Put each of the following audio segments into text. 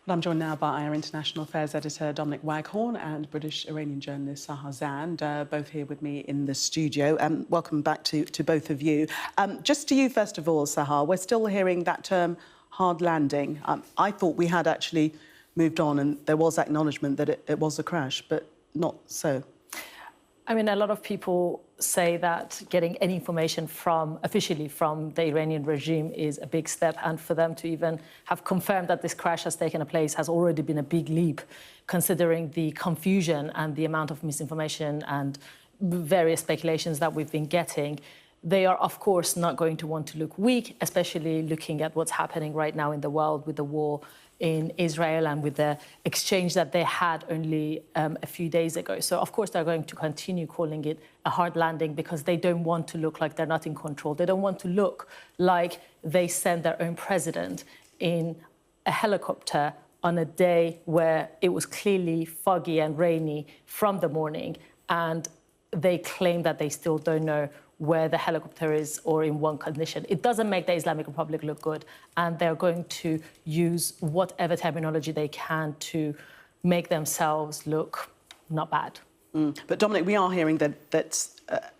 I'm joined now by our International Affairs Editor, Dominic Waghorn, and British-Iranian journalist, SAHAR ZAND, both here with me in the studio. Welcome back to both of you. Just to you, first of all, Sahar, we're still hearing that term, hard landing. I thought we had actually moved on and there was acknowledgement that it was a crash, but not so. I mean, a lot of people say that getting any information officially from the Iranian regime is a big step, and for them to even have confirmed that this crash has taken place has already been a big leap, considering the confusion and the amount of misinformation and various speculations that we've been getting. They are, of course, not going to want to look weak, especially looking at what's happening right now in the world with the war in Israel and with the exchange that they had only a few days ago. So, of course, they're going to continue calling it a hard landing because they don't want to look like they're not in control. They don't want to look like they sent their own president in a helicopter on a day where it was clearly foggy and rainy from the morning, and they claim that they still don't know where the helicopter is or in what condition. It doesn't make the Islamic Republic look good, and they're going to use whatever terminology they can to make themselves look not bad. But Dominic, we are hearing that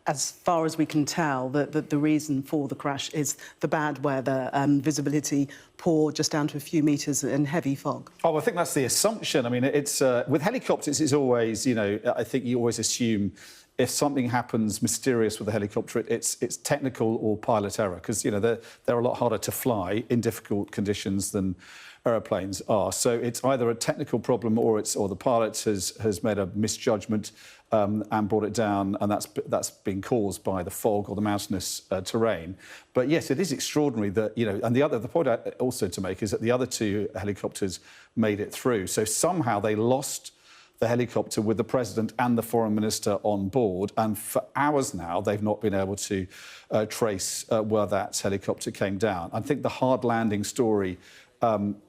as far as we can tell, the reason for the crash is the bad weather, visibility poor, just down to a few metres, and heavy fog. Oh, I think that's the assumption. I mean, it's with helicopters, it's always, you know, I think you always assume if something happens mysterious with a helicopter, it's technical or pilot error, because, you know, they're a lot harder to fly in difficult conditions than aeroplanes are. So it's either a technical problem or the pilot has made a misjudgment and brought it down, and that's been caused by the fog or the mountainous terrain. But yes, it is extraordinary that, you know, and the point also to make is that the other two helicopters made it through. So somehow they lost the helicopter with the president and the foreign minister on board, and for hours now they've not been able to trace where that helicopter came down. I think the hard landing story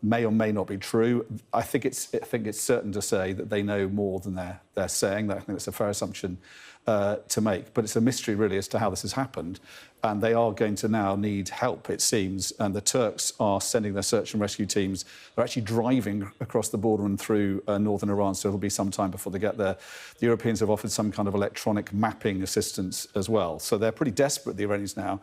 may or may not be true. I think it's certain to say that they know more than they're saying. I think that's a fair assumption to make. But it's a mystery, really, as to how this has happened. And they are going to now need help, it seems. And the Turks are sending their search and rescue teams. They're actually driving across the border and through northern Iran, so it'll be some time before they get there. The Europeans have offered some kind of electronic mapping assistance as well. So they're pretty desperate, the Iranians now.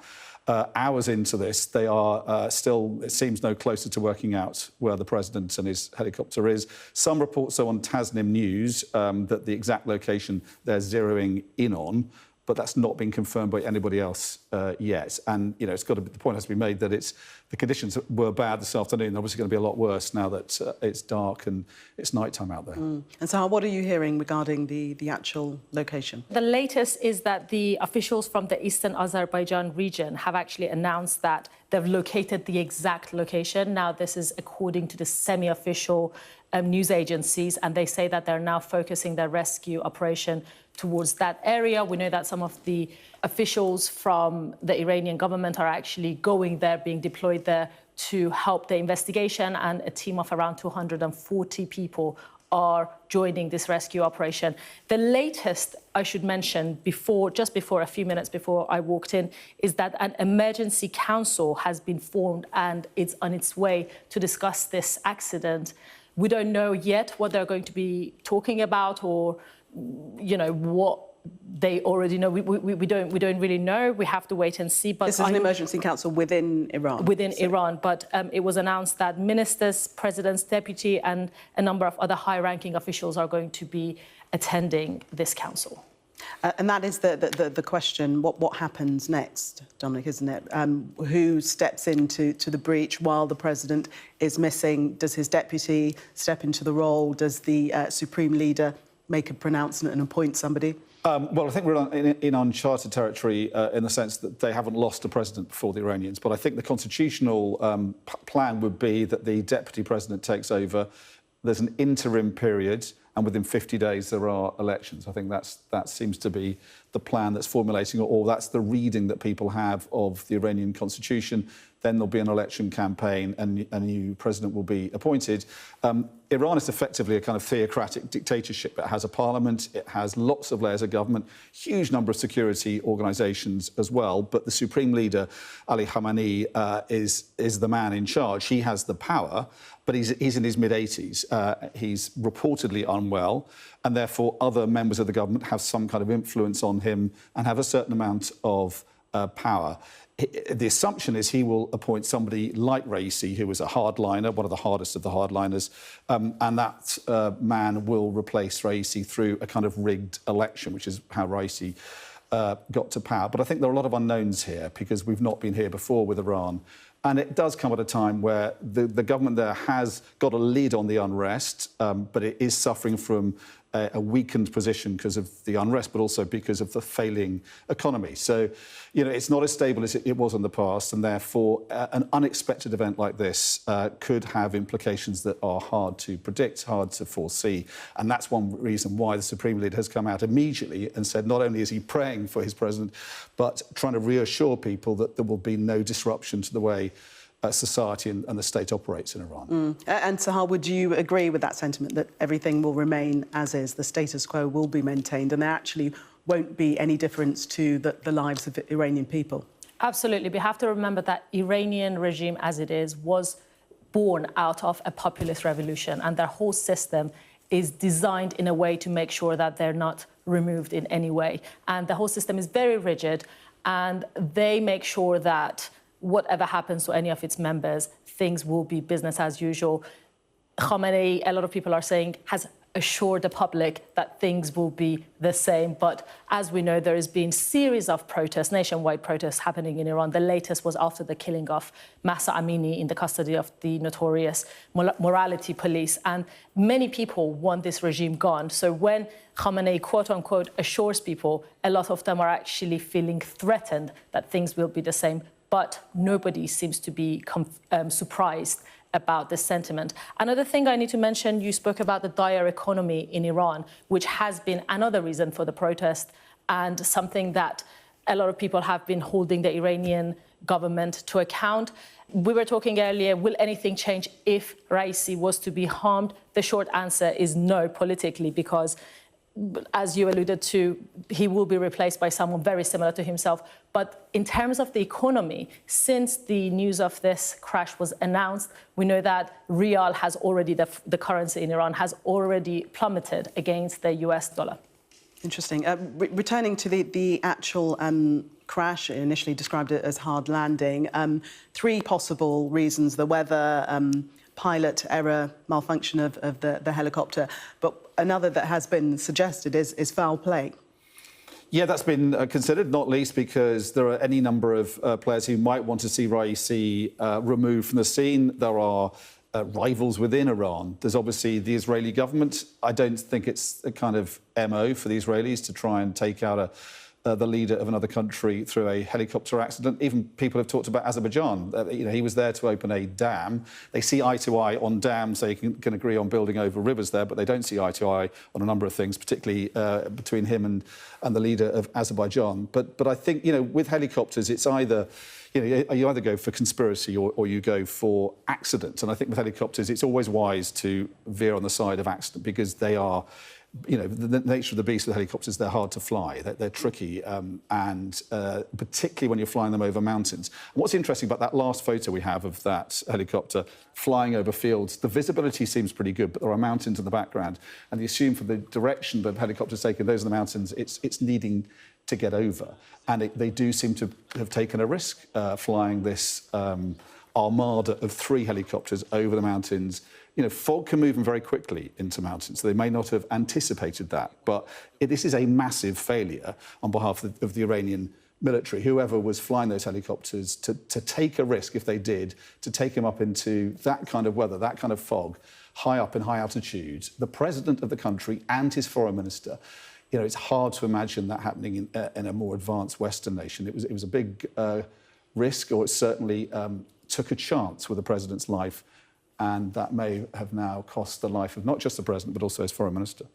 Hours into this, they are still, it seems, no closer to working out where the president and his helicopter is. Some reports are on Tasnim News that the exact location they're zeroing in on, but that's not been confirmed by anybody else yet. And, you know, the point has to be made that the conditions were bad this afternoon. They're obviously going to be a lot worse now that it's dark and it's nighttime out there. And so what are you hearing regarding the actual location? The latest is that the officials from the eastern Azerbaijan region have actually announced that they've located the exact location. Now, this is according to the semi-official news agencies, and they say that they're now focusing their rescue operation towards that area. We know that some of the officials from the Iranian government are actually going there, being deployed there to help the investigation, and a team of around 240 people are joining this rescue operation. The latest, I should mention, a few minutes before I walked in, is that an emergency council has been formed and it's on its way to discuss this accident. We don't know yet what they're going to be talking about, or, you know, what they already know. We don't really know. We have to wait and see. But this is an emergency council within Iran. Within Iran, but it was announced that ministers, presidents, deputy, and a number of other high-ranking officials are going to be attending this council. And that is the question, what happens next, Dominic, isn't it? Who steps into the breach while the president is missing? Does his deputy step into the role? Does the supreme leader make a pronouncement and appoint somebody? Well, I think we're in uncharted territory in the sense that they haven't lost a president before the Iranians. But I think the constitutional plan would be that the deputy president takes over. There's an interim period, and within 50 days there are elections. I think that seems to be the plan that's formulating, or that's the reading that people have of the Iranian constitution. then there'll be an election campaign and a new president will be appointed. Iran is effectively a kind of theocratic dictatorship. It has a parliament, it has lots of layers of government, huge number of security organisations as well, but the supreme leader, Ali Khamenei, is the man in charge. He has the power, but he's in his mid-80s. He's reportedly unwell, and therefore other members of the government have some kind of influence on him and have a certain amount of power. The assumption is he will appoint somebody like Raisi, who was a hardliner, one of the hardest of the hardliners, and that man will replace Raisi through a kind of rigged election, which is how Raisi got to power. But I think there are a lot of unknowns here because we've not been here before with Iran. And it does come at a time where the government there has got a lid on the unrest, but it is suffering from a weakened position because of the unrest, but also because of the failing economy. So, you know, it's not as stable as it was in the past, and therefore an unexpected event like this could have implications that are hard to predict, hard to foresee. And that's one reason why the Supreme Leader has come out immediately and said not only is he praying for his president, but trying to reassure people that there will be no disruption to the way society and the state operates in Iran. And Sahar, would you agree with that sentiment that everything will remain as is, the status quo will be maintained, and there actually won't be any difference to the lives of Iranian people? Absolutely. We have to remember that Iranian regime, as it is, was born out of a populist revolution, and their whole system is designed in a way to make sure that they're not removed in any way. And the whole system is very rigid, and they make sure that whatever happens to any of its members, things will be business as usual. Khamenei, a lot of people are saying, has assured the public that things will be the same. But as we know, there has been a series of protests, nationwide protests happening in Iran. The latest was after the killing of Mahsa Amini in the custody of the notorious morality police. And many people want this regime gone. So when Khamenei, quote unquote, assures people, a lot of them are actually feeling threatened that things will be the same. But nobody seems to be surprised about this sentiment. Another thing I need to mention, you spoke about the dire economy in Iran, which has been another reason for the protest and something that a lot of people have been holding the Iranian government to account. We were talking earlier, will anything change if Raisi was to be harmed? The short answer is no politically, because as you alluded to, he will be replaced by someone very similar to himself. But in terms of the economy, since the news of this crash was announced, we know that rial has already, the currency in Iran has already plummeted against the US dollar. Interesting. Returning to the actual crash, initially described it as hard landing, three possible reasons: the weather, pilot error, malfunction of the helicopter, but another that has been suggested is foul play. Yeah, that's been considered, not least because there are any number of players who might want to see Raisi removed from the scene. There are rivals within Iran. There's obviously the Israeli government. I don't think it's a kind of MO for the Israelis to try and take out the leader of another country through a helicopter accident. Even people have talked about Azerbaijan. You know, he was there to open a dam. They see eye to eye on dams. They can agree on building over rivers there, but they don't see eye to eye on a number of things, particularly between him and the leader of Azerbaijan. But I think, you know, with helicopters, it's either, you know, you either go for conspiracy or you go for accident. And I think with helicopters, it's always wise to veer on the side of accident because they are, you know, the nature of the beast of the helicopters, they're hard to fly, they're tricky, and particularly when you're flying them over mountains. And what's interesting about that last photo we have of that helicopter flying over fields, the visibility seems pretty good, but there are mountains in the background, and you assume from the direction the helicopter's taken, those are the mountains it's needing to get over. And they do seem to have taken a risk flying this armada of 3 helicopters over the mountains. You know, fog can move them very quickly into mountains, so they may not have anticipated that. But this is a massive failure on behalf of the Iranian military, whoever was flying those helicopters, to take a risk, if they did, to take them up into that kind of weather, that kind of fog, high up in high altitude. The president of the country and his foreign minister, you know, it's hard to imagine that happening in a more advanced Western nation. It was a big risk, or it certainly took a chance with the president's life, and that may have now cost the life of not just the president, but also his foreign minister.